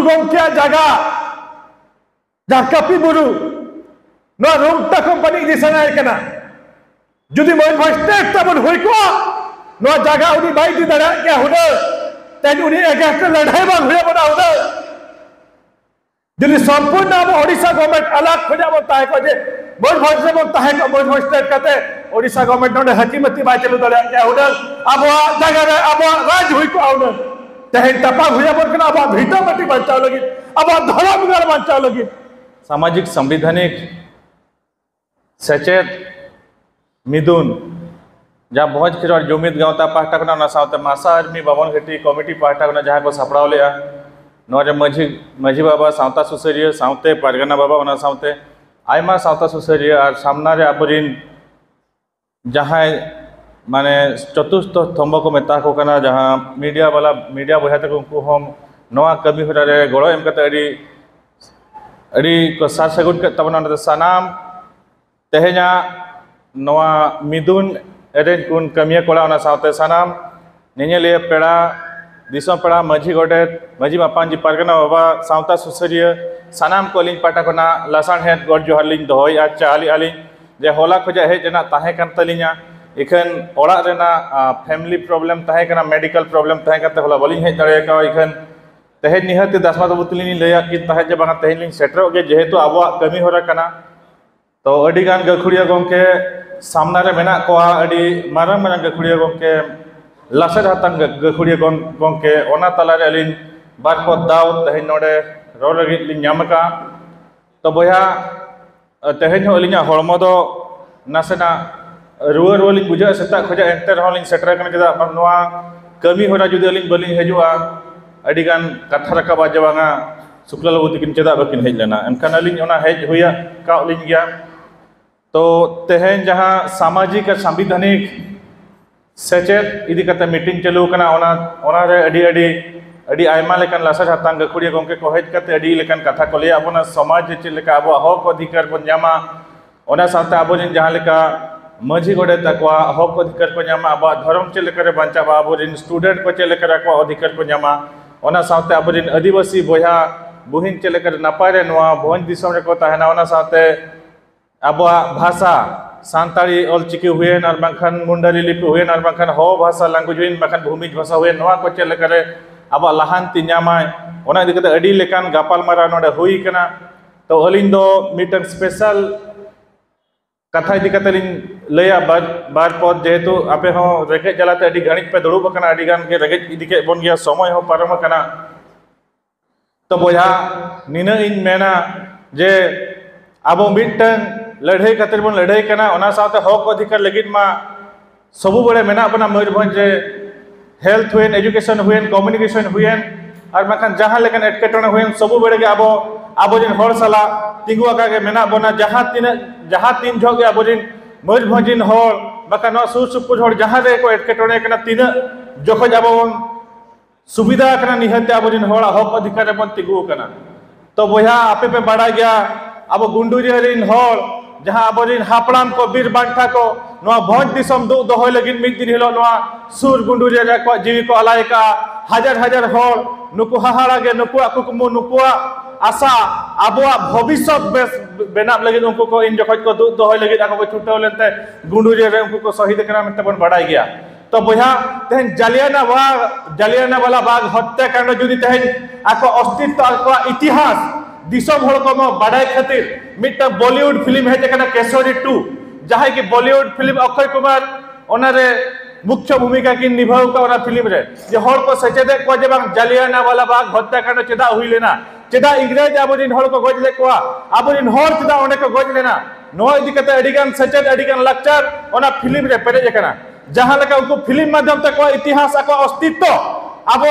गंकिया जगह जहाँ कापी बुरु नवा रोंगटा कंपनी इदी सनाय कना जुदी मयूरभंज स्टेट तबन हुई को नवा जगह उनी बाई दी दड़ा क्या हुना तेज उनी एगेस्ट लड़ाई बाग हुए बना हुना जुदी संपूर्ण अब ओडिशा गवर्नमेंट अलग खोजा बोलता है को जे मयूरभंज से बोलता है को मयूरभंज स्टेट कहते ओडिशा गवर्नमेंट नोडे हकीमती बाई चलू दड़ा क्या हुना अब जगह अब राज हुई को आउना तेज तपा हुए बोल कना अब भीटा मटी बचाव लगी अब धर्मगढ़ बचाव लगी सामाजिक संविधानिक सचेत मिदुन जहाँ भोज खिरवाड़ जुमिद गाँवता पाहटा को साथ मासा आर्मी बाबन घटी कमिटी पाहटा को जहाँ को सापड़ा ले माझी माझी बाबा सावता सुसरिया सावते पारगना बाबा सावते आयमा सावता सुसरिया और सामना रे आबरिन जहाँ माने चतुर्थ थम्ब को मेता को कना जहाँ मीडिया वाला मीडिया बहा तक उनको हम नवा कमी हरा रे गड़ो एम कते अड़ी को सार सगुन तबना सानाम तेहेना नवा मिदुन एरेंज कुन कमिया कोड़ा सावते सानाम नेनेलिया पेड़ा दिसों पेड़ा माझी गोडेत माझी मापांजी पारगना बाबा सावता सुसरिया सानाम को लिंग पाटा कोना लासान हेड गॉड जोहार लिंग दोहई अच्छा आली आली जे होला खोजा हेज जना ताहे कान तलिङा इखन ओड़ा रेना फैमिली प्रॉब्लम ताहे कना मेडिकल प्रॉब्लम ताहे करते होला बलिंग हेज दड़े का इखन तेहेज निहत दसमा बुतलिनी लैया कि ताहे जे बांगा तेहेज लिंग सेटरो गे जेहेतु आबो कमी होरा कना तो अड़ी गान गखुड़िया गंके सामना रे मेना कोआ अड़ी मारंग मारंग गखुड़िया गंके लासेर हातांग गखुड़िया गंके ओना तला रे अलिन बार को दाव तेहेज नोडे रोड लगी लिंग ᱧᱟᱢ का तो बया तेहेज हो अलिना हड़मो दो नासेना रुआ रुआ लिंग बुझा सेता खोजा एंटर हो लिंग सेटर कना चेदा नोआ कमी होरा जुदी अलिंग बलिंग हेजुआ अड़ी गान कथा रकाबा जवांगा शुक्ला लबू तकिन चेदा बकिन हेज लेना एनखान अलिंग ओना हेज हुया का लिंग गया तो तेहेज जहाँ सामाजिक और संविधानिक सचेत इदी कते मीटिंग चलू कना ओना रे अड़ी अड़ी अड़ी आयमा लेकन लासर हातांग गखुड़िया गंके को हेज कते अड़ी लेकन कथा को लिया अपना समाज चे लेका अब हक अधिकार बन जामा ओना साथे अब जहाँ लेका माझी गोडे तकवा हक अधिकार को जामा अब धर्म चे लेकर बंचावा अब स्टूडेंट को चे लेकर अधिकार को जामा ओना साथे अब आदिवासी बोया बुहिन चे लेकर नपाय रे नोआ भोज दिसम रे को ताहेना ओना साथे अब भाषा सानताड़ी ऑलचिकी हुएन और बांखान मुंडारी लिपि हुएन और बांखान हो भाषा लैंग्वेज हुएन बांखान भूमिज भाषा हुएन नोआ को चे लेकर अब लाहानती ᱧᱟᱢᱟᱭ ओना इदी कते अड़ी लेकान गापालमारा नोडे हुई कना तो अलिंग दो मीटन स्पेशल कथा इदी कते लिंग लया बार पद जेहेतु आपे हो रेगे जलाते अड़ी गणित पे दुड़ुब कना अड़ी गान के रेगे इदी के बन गया समय हो पारम कना तो बोया निना इन मेना जे अब मिटन लड़ाई खातिर बन लड़ाई कना ओना साथे हक अधिकार लगित मा सबु बड़े मेना बना मयूरभंज जे हेल्थ हुएन एजुकेशन हुएन कम्युनिकेशन हुएन और बाखान जहाँ लेकिन एटकेटोने हुएन सबु बड़े के अब जिन हर साला तिंगु आका के मेना बना जहाँ तीन झोग के अब जिन मयूरभंज जिन हर बाखान सुर सुपुर हर जहाँ रे को एटकेटोने कना तीन जोखज अब सुविधा कना निहते अब जिन हर हक अधिकार बन तिंगु कना तो बोया आपे पे बड़ा गया अब गुंडूरी रिन हर जहाँ अब हापड़ाम को बीर बांठा को नवा भोज दिसम दो दोहय लगिन मिद दिन हिलो नवा सुर गुंडूरी रे को जीवी को अलायका हजार हजार हर नुकु हाहाड़ा गे नुकु कुकुमु नुकु आशा आबुआ भविष्य बेनाब लगिन उनको को इन जखज को दो दोहय लगिन आको को छुटाव लेनते गुंडूरी रे उनको को शहीद कना मेते बन बड़ाई गया तो बोया तेहन जालियाना वाला बाग हत्याकांड जुदी तेहन आको अस्तित्व आको इतिहास दिसम हड़ को बड़ाई खातिर मिट्टा बॉलीवुड फिल्म है जकना केसरी 2 जहाँ की बॉलीवुड फिल्म अक्षय कुमार ओनारे मुख्य भूमिका की निभाव का ओना फिल्म रे जे हड़ को सचेदे को जे बांग जालियाना वाला बाग हत्याकांड चेदा हुई लेना चेदा इंग्रेज आबोजिन हड़ को गज ले कोआ आबोजिन हड़ चेदा ओने को गज लेना नोआ इदी कते अडिगान सचेद अडिगान लक्चर ओना फिल्म रे पेरे जकना जहाँ लेका उनको फिल्म माध्यम तक को इतिहास को अस्तित्व अब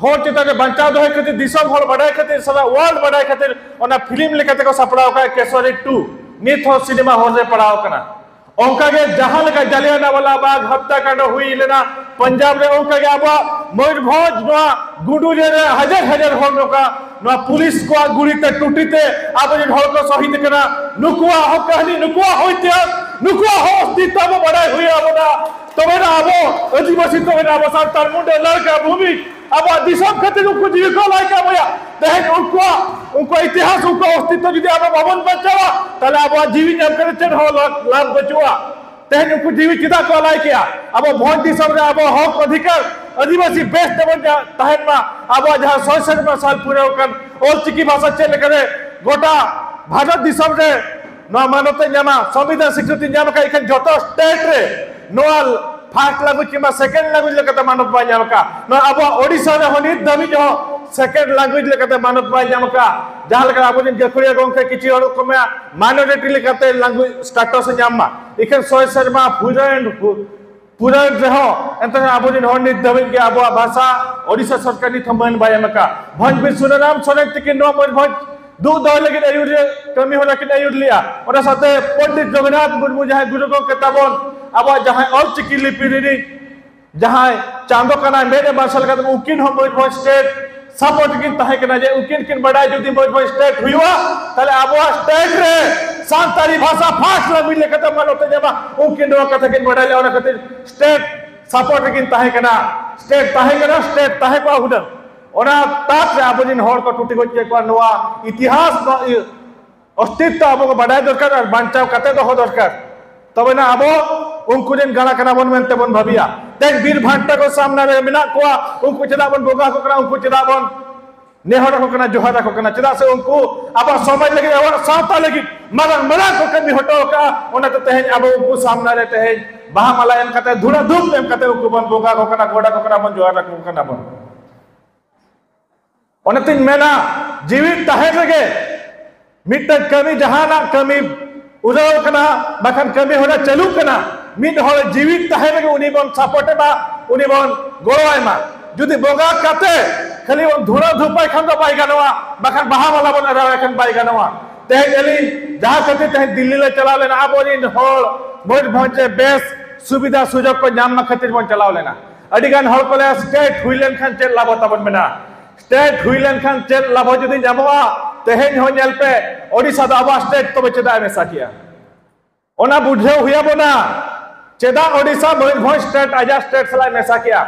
हर चेता बचाव दोहे खातिर दिसम हर बड़ाई खातिर सारा वर्ल्ड बड़ाई खातिर ओना फिल्म लेकाते को सपड़ाव का केसरी 2 नित हो सिनेमा हॉल रे पड़ाव कना ओंका के जहाँ लेका जालियाना वाला बाग हत्याकांड हुई लेना पंजाब रे ओंका के अब मयूरभंज नोआ गुंडूरी रे हजार हजार हर नोका नोआ पुलिस को गुड़ीते टूटीते अब जिन हर को शहीद कना नुकुआ हो कहानी नुकुआ होइते नुकुआ हो अस्तित्व बड़ाई हुई अब तबे ना अब आदिवासी तबे ना अब सान्ताल मुंडे लड़का भूमि अब दिसम खातिर को जीविका लायका भया तेहन उनको इतिहास उनको अस्तित्व जुदी अब बाबन बचावा ताले अब जीवी नाम करे चेन हो लाभ बचुआ तेहन उनको जीवी चिदा को लाई किया अब भोट दिसम रे अब हक अधिकार आदिवासी बेस देवन तहन मा अब जहां 100 साल पूरे कन ओलचिकी भाषा चेल करे गोटा भारत दिसम रे नो मानते न्यामा संविधान स्वीकृति न्यामा का इखन जतो स्टेट रे नोल फास्ट लैंग्वेज किमा सेकंड लैंग्वेज लेकते मानत बा न्यामा का नो अब ओडिसा रे होनी दमी जो सेकंड लैंग्वेज लेकते मानत बा न्यामा का जहां लेकर अब जिन गखुरिया गोंके किछि और को minority लेकते language status Nyama इखन 100 Sharma पूरा रहो एंत अब जिन होनी दमी के अब भाषा ओडिसा सरकार नि थमन बा न्यामा का भंज भी सुनराम सोनक के नो भंज दो दो लेकिन आयुर कमी होला कि आयुर लिया और साथे पंडित जगन्नाथ मुर्मू जहां गुरुगो के तबन अब जहां और चिकी लिपि रे जहां चांदो कना मेरे मार्शल का उकिन हम मयूरभंज स्टेट सपोर्ट किन तहे के ना जे उकिन किन बड़ा जुदी मयूरभंज स्टेट हुआ ताले अब स्टेट रे सांताली भाषा फास्ट लैंग्वेज लेके त मानते जेबा उकिन रो कथा किन बड़ा ले और खातिर स्टेट सपोर्ट किन तहे के ना स्टेट तहे को हुदन ओना ताप से अब जिन हर को टूटी गई के नवा इतिहास अस्तित्व अब बड़ाई दरकार और बांचाव कते दो दरकार तबे ना अब उनको जिन गाना कना बन मेनते बन भाबिया तेन वीर भांटा को सामने रे मिना कोआ उनको चदा बन बोगा को कना उनको चदा बन नेहरा को कना जोहरा को कना चदा से उनको अब समय लगे और सावता लगी मरा को कभी हटो का ओना तो तेहन अब उनको सामने रे तेहन बहामाला एम कते धुरा धूप एम कते उनको बन बोगा को कना गोड़ा को कना बन जोहरा को कना बन ओनतिन मेना जीवित तहे लगे मिट कमी जहाना कमी उदल कना बखन कमी होना चलू कना मिट हो जीवित तहे लगे उनी बन सपोर्टे बा उनी बन गोळवाय मा जुदी बोगा कते खाली उन धुरा धुपाय खन दो बाय गनवा बखन बहा वाला बन रावे खन बाय गनवा ते गेली जहां कते ते दिल्ली ले चला लेना आबोनी होल मोज भंजे बेस सुविधा सुजोग को नाम मा खातिर बन चलाव लेना अडिगान होल कोले स्टेट हुइलेन खान चेल लाबो तबन मेना स्टेट हुइलेन खान चेल लाभो जुदी जामवा तेहेन हो नेल पे ओडिसा दा आबा स्टेट तो चेदा मेसा किया ओना बुझे हुया बोना चेदा ओडिसा मयूरभंज स्टेट आजा स्टेट सला मेसा किया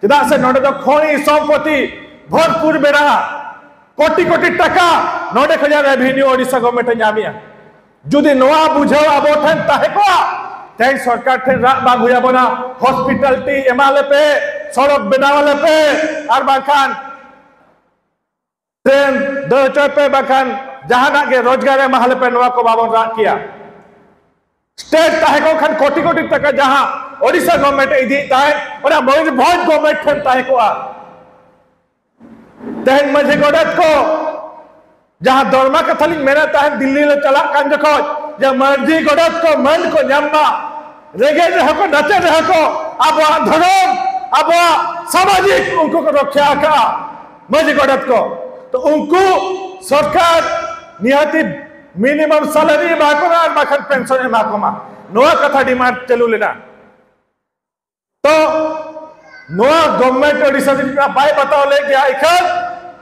चेदा से नोडे तो खोनी संपत्ति भरपूर बेरा कोटी कोटी टाका नोडे खजा रेवेन्यू ओडिसा गवर्नमेंट नामिया जुदी नोआ बुझे आबो ठन ताहे को तेन सरकार ठन रा बा हुया बोना हॉस्पिटलिटी एमाले पे सड़क बनावाले पे आर बाखान ट्रेन दो पे बखान जहां के रोजगार महल पे नवा को बाबन राख किया स्टेट ताहे को खन कोटी कोटी टका जहां ओडिसा गवर्नमेंट इदी ताहे और मयूरभंज गवर्नमेंट खन ताहे को तेहन मझे गोडत को जहां दरमा कथली मेरा ताहे दिल्ली ले चला कान जको जे मर्जी गोडत को मन को न्यामा रेगे रह को नचे रह को अब धर्म अब सामाजिक उनको को रक्षा का मझे गोडत को तो उनको सरकार निहाती मिनिमम सैलरी माकोना और माखन पेंशन माकोमा नोआ कथा डिमांड चलू लेना तो नोआ गवर्नमेंट ओडिसा जिनका बाय बताओ ले गया इखन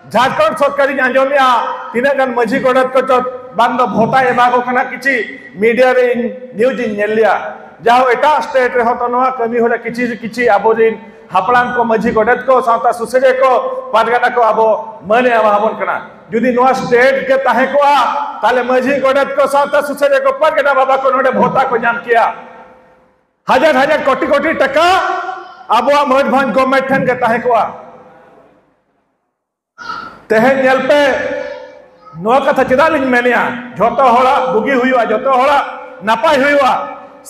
झारखंड सरकारी आंजोमिया तिना गन मझी गडत को तो बांदो भोटा एबागो कना किछि मीडिया रे न्यूज नेलिया जाओ एटा स्टेट रे होतो नोआ कमी होले किछि आबोरिन हापड़ान को मझी गडत को सावता सुसरे को पाटगाना को आबो मने आबन कना जुदी नोआ स्टेट के ताहे को ताले मझी गडत को सावता सुसरे को पाटगाना बाबा को नोडे भोटा को जान किया हजार हजार कोटी कोटी टका आबो मयूरभंज गवर्नमेंट ठन के ताहे को तेहन नेल पे नोआ कथा चेदा लिन मेनिया झोतो होड़ा बुगी हुआ झोतो होड़ा नापाय हुआ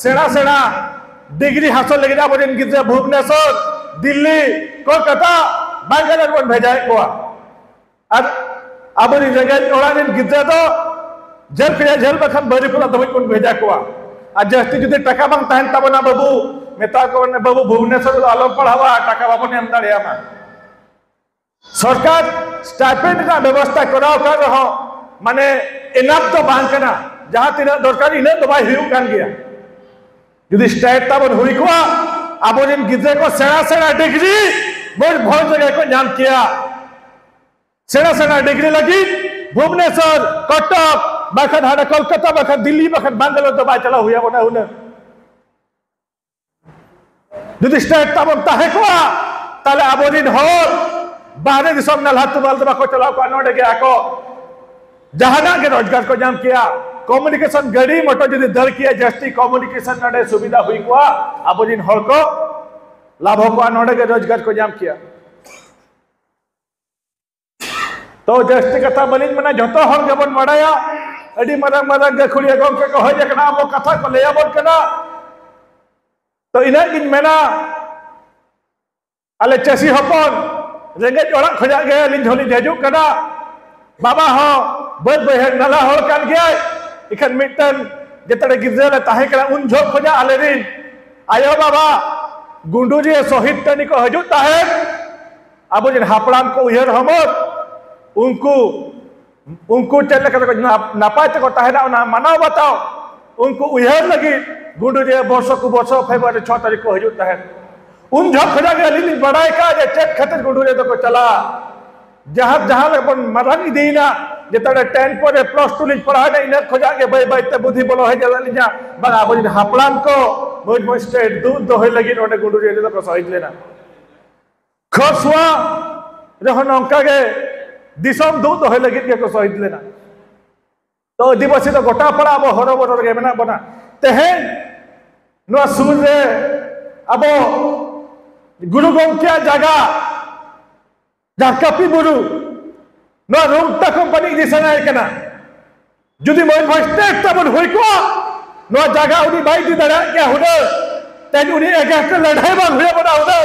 सेना सेना डिग्री हासिल लगे आबो जिन गिद्रे भुवनेश्वर दिल्ली कोलकाता बांग्लादेश बन भेजाय को और अब जगह ओड़ा दिन गिद्रे तो झेल बखन बरीपुरा दबई कोन भेजा को आ जस्ती जुदी टका बांग तहन तबना बाबू मेता को बाबू भुवनेश्वर आलम पढ़ावा टका बाबू ने अंदर यामा सरकार स्टाइपेंड का व्यवस्था कराओ कर रहो माने इनाम तो बांग करना जहां तीन दरकार इने दबाई हुई कान गया जुदी स्टेट तबन हुई को अब जिन गिद्रे को सेना सेना डिग्री बहुत जगह को नाम किया सेना सेना डिग्री लगी भुवनेश्वर कटक बखन हाडा कोलकाता बखन दिल्ली बखन बांग्लोर तो बाय चला हुआ बना उन्हें जुदी स्टेट तबन ताहे को ताले अब जिन हो बाहरे दिसम नाला तुमाल तो बाको चलाव को नोडे के आको जहाना के रोजगार को जाम किया कम्युनिकेशन गाड़ी मोटर जदि दर किया जस्ती कम्युनिकेशन नोडे सुविधा हुई को अब जिन हर को लाभ को नोडे के रोजगार को जाम किया तो जस्ती कथा बलिन मना जतो हर गबन मडाया अडी मरंग मरंग गखुड़िया गमके को होय जकना अब कथा को ले आबन कना तो इना गिन मेना आले चसी हपन रेंगे ओड़ा खजा गया लिन झोली हेजू कना बाबा हो बद बहर नाला हर कान गया इखन मिटन जेतड़े गिरजले ताहे कना उन झो खजा आले रिन आयो बाबा गुंडू जी शहीद टनी को हेजू ताहे अब जिन हापड़ाम को उहर हमर उनको चल नापाय तक ताहेना मानाव बताओ उनको उहर लगी गुंडू जे वर्ष को वर्ष फेब्रुआरी 6 तारीख को हजूत तहन उन झक खजा के अली बड़ाई का जे चेक खातिर गुंडू जे को चला जहां जहां अपन मरन दीना जे तड़े 10 पर +2 लिज पढ़ा ने इन खजा के बई बई ते बुद्धि बोलो है जला लिजा बगा बजिन हापलान को मोज स्टेट दूध दोहे लगी ओडे गुंडू जे को सहित लेना खसवा रहन अंका के दिसम दूध दोहे लगी के को सहित लेना तो आदिवासी तो गोटा पड़ा अब हरो बरो के मेना बना तेहेन नो सुर रे अब गुरु गंकिया जगह जाकापी बुरु नो रुंगटा कंपनी दिसना एकना जुदी मोय स्टेट तबन होई को नो जगह उनी बाई दी दड़ा के हुदे तेन उनी एगेस्ट लड़ाई बा हुए बना हुदे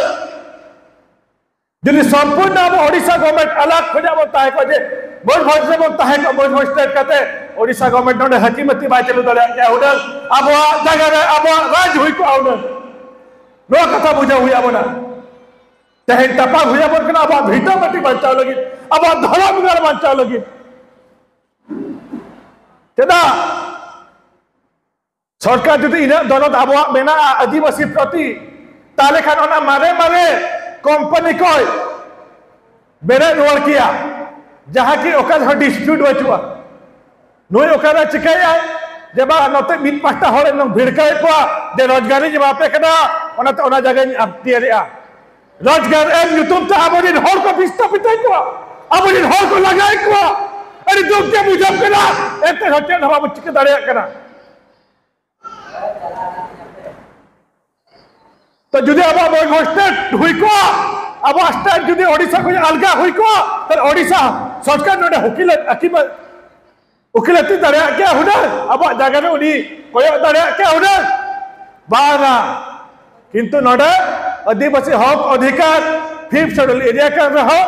जुदी संपूर्ण अब ओडिशा गवर्नमेंट अलग खोजा बोलता है को जे मोर भोज से बोलता है को मोर स्टेट कहते ओडिशा गवर्नमेंट ने हकीमती बाई चलू दड़ा के हुदे अब जगह रे अब राज हुई को आउन नो कथा बुझा हुई अब ना तेहेन तपा हुई बोल के अब भीटा मटी बचाव लगी अब धर्म घर बचाव लगी तेदा सरकार जुदी इना दरद अब मेना आदिवासी प्रति ताले खान ना मारे मारे कंपनी को बेरे रोल किया जहां की ओकर डिस्प्यूट बचुआ नोय ओकर चिकाया जेबा नते मिन पास्ता हर न भिड़काय को जे रोजगारी जे बापे कना ओना तो ओना जगह अब तियरिया रोजगार एम यूट्यूब ता आबोदिन हर को विस्थापित को आबोदिन हर को लगाय को अरे दुख के बुझब कना एते हटे हवा बुच्ची के दाड़िया कना तो जुदी अब स्टेट हुई को अब स्टेट जुदी ओडिशा को अलगा हुई को तर ओडिशा सरकार नोडे हुकिल अकीम उकिलती दाड़िया क्या हुदे अब जगह रे उनी कोय दाड़िया क्या हुदे बारा किंतु नोडे आदिवासी हक अधिकार 5th शेड्यूल एरिया कर रहो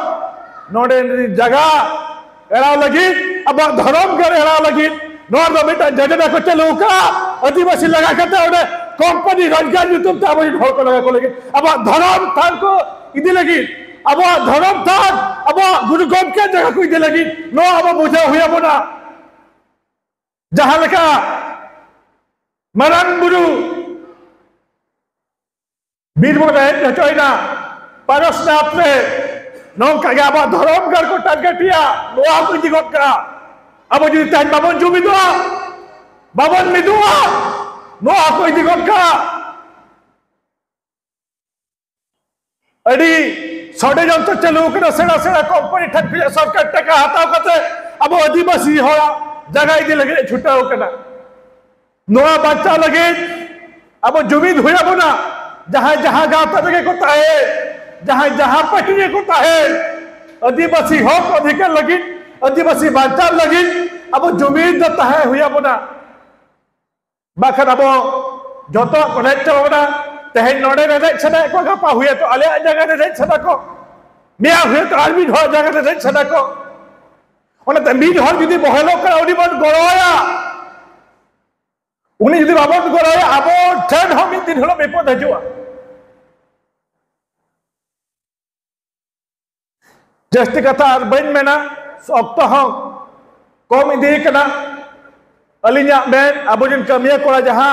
नोडे जगह एड़ा लगी अब धर्म घर एड़ा लगी नोर बेटा जजना को चलो का आदिवासी लगा करते ओडे कंपनी रोजगार यूट्यूब ता बड़ी ढोल को लगा को लगी अब धर्म थान को इदे लगी अब धर्म थान अब गुरु गोम के जगह को इदे लगी नो अब बुझा हुआ बना जहां लका मरन बुरु बीरबो रहे चोइना परसनाथ रे नो का अब धर्म घर को टारगेटिया नो आप दिगत का अब जुदी तान बाबन जुबी दो बाबन मिदुआ नो आको दिगत का अडी सडे जंत चलू के सेड़ा सेड़ा कंपनी ठक सरकार टका हटाव कते अब आदिवासी हो जगह इदे लगे छुटाव कना नोआ बच्चा लगे अब जुबीद हुआ बना जहां जहां गाता लगे को ताहे जहां जहां पटने को ताहे आदिवासी हक अधिकार लगी आदिवासी बच्चा लगी अब जुबीद ताहे हुआ बना बाखन अब जो कनेक्ट होना तेहन नोडे रे छना को गपा हुए तो अले जगह रे छना को मिया हुए तो आर्मी ढोल जगह रे छना को ओने त मी ढोल जदी बहलो का ओडी बन गरोया उनी जदी बाबन गरोया अब ठन हम दिन हलो विपद हजुआ जस्ती कथा बन मेना सप्त हम कम इदी कना अलिया बेन अब जिन कमिया कोड़ा जहां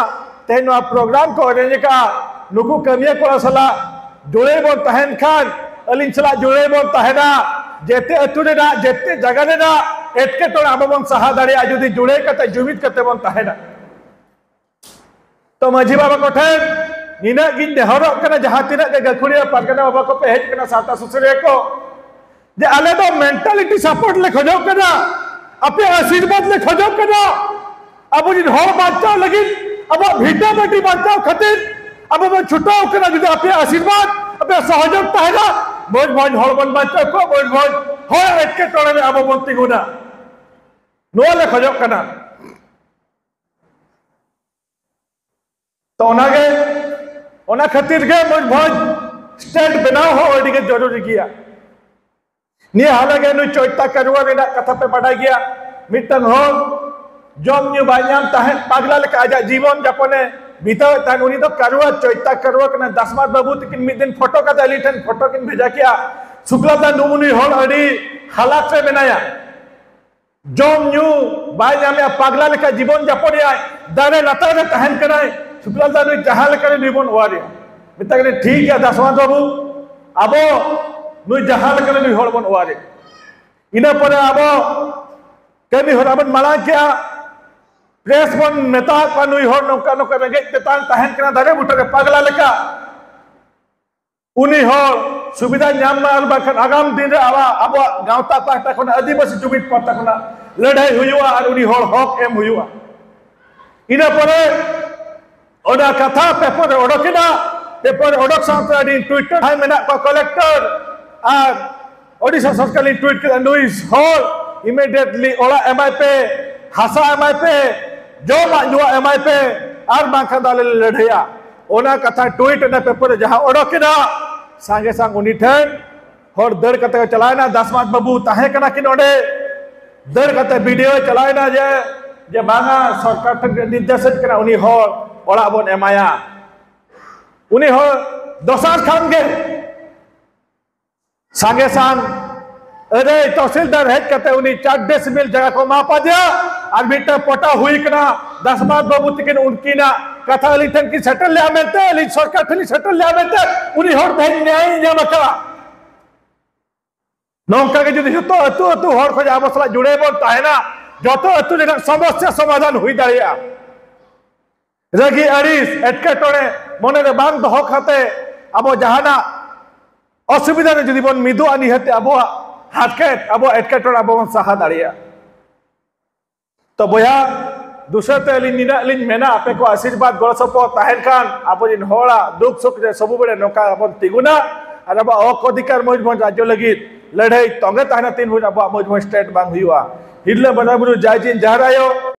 तेन प्रोग्राम को अरेंज का नुकु कमिया कोड़ा सला जुड़े बन तहन खान अलिन सला जुड़े बन तहना जेते अतुरे ना जेते जगह ने ना एटके तो अब बन सहा दाड़िया जुदी जुड़े कते जुमित कते बन तहना तो माझी बाबा को ठन निना गिन देहरो कना जहां तिना के गखुड़िया परगना बाबा को पे हेज कना साता सुसरे को जे आले तो मेंटालिटी सपोर्ट ले खोजो कना अपने आशीर्वाद ले खोजो कना अब जिन हर बाच्चा लगी अब भिटा बेटी बाच्चा खातिर अब मैं छुटाओ कना जुदे अपने आशीर्वाद अपने सहयोग तहना मोज मोज हर बन बाच्चा को मोज मोज हो एटके टोले अब मंत्री गुना नो ले खोजो कना तो ओना खातिर के मोज मोज स्टेट बनाओ हो अड़ी के जरूरी किया निये हालागे नु चोइता करवा रेना कथा पे बढ़ा गया मिटन हो जम न्यू बायाम ताहे पागला लेके आजा जीवन जापने बीता तान उनी तो करवा चोइता करवा कना दसमात बाबू तकिन मिद दिन फोटो का दलिठन फोटो किन भेजा किया शुक्ला दा नुमुनी होल अड़ी हालात से बनाया जम न्यू बायाम या पागला लेके जीवन जापने आए दारे लता रे तहन कराए शुक्ला दा नु जहां लेके जीवन वारिया मिता के ठीक है दसमात बाबू अबो नुई जहां लेकर नुई हर बन वारे इना पर अब कमी हर बन माला क्या प्रेस बन मेता का नुई हर नौका नौका रंगे तेतान तहन कना दारे बुटा के पागला लेका उनी हर सुविधा नाम मार बाखन आगाम दिन रे आवा अब गांवता पाटा खन आदिवासी जुमित पाटा खना लड़ाई हुआ और उनी हर हक एम हुआ इना पर ओना कथा पेपर ओडकिना पेपर ओडक साथी ट्विटर हाय मेना को कलेक्टर और ओडिशा सरकार ने ट्वीट किया नुइस हॉल इमीडिएटली ओला एमआई पे हासा एमआई पे जो मानुआ एमआई पे और बांखा दाले लड़ैया ओना कथा ट्वीट ने पेपर जहां ओडकिना सांगे सांग उनी ठन हर दर कते चलायना दसमात बाबू ताहे कना कि नोडे दर कते वीडियो चलायना जे बांगा सरकार ठन निर्देशित करा उनी हर ओला बन एमाया उनी हर दोसार खान के सांगे सांग अरे तहसीलदार हेज करते उन्हीं 4 डेसिबल जगह को मापा दिया और बेटा पोटा हुई कना दसमात बाबू तकिन उनकी ना कथा लिठन की सेटल ले आमेते ली सरकार थली सेटल ले आमेते उन्हीं हर भाई न्याय ᱧᱟᱢ नौका के जुदी जतो अतु अतु हर खज आबसला जुड़े बन ताहेना जतो अतु जना समस्या समाधान हुई दाड़िया रगी अड़िस एटके टोड़े मने रे बांग दो खाते अब जहाना असुविधा जुदी बन मिदु आनी हते अब हाटकेट अब एटकेटोड़ अब साहा दाड़िया तो बया दूसरे ते निना लिन मेना आपे को आशीर्वाद गड़ सपो ताहेन खान अब जिन होड़ा दुख सुख रे सब बड़े नौका अब तिगुना और अब हक अधिकार मजबूत राज्य लगी लड़ाई तंगे ताहना तीन अब मजबूत स्टेट बांग हुआ हिरले बना बुरु जायजिन जहरायो।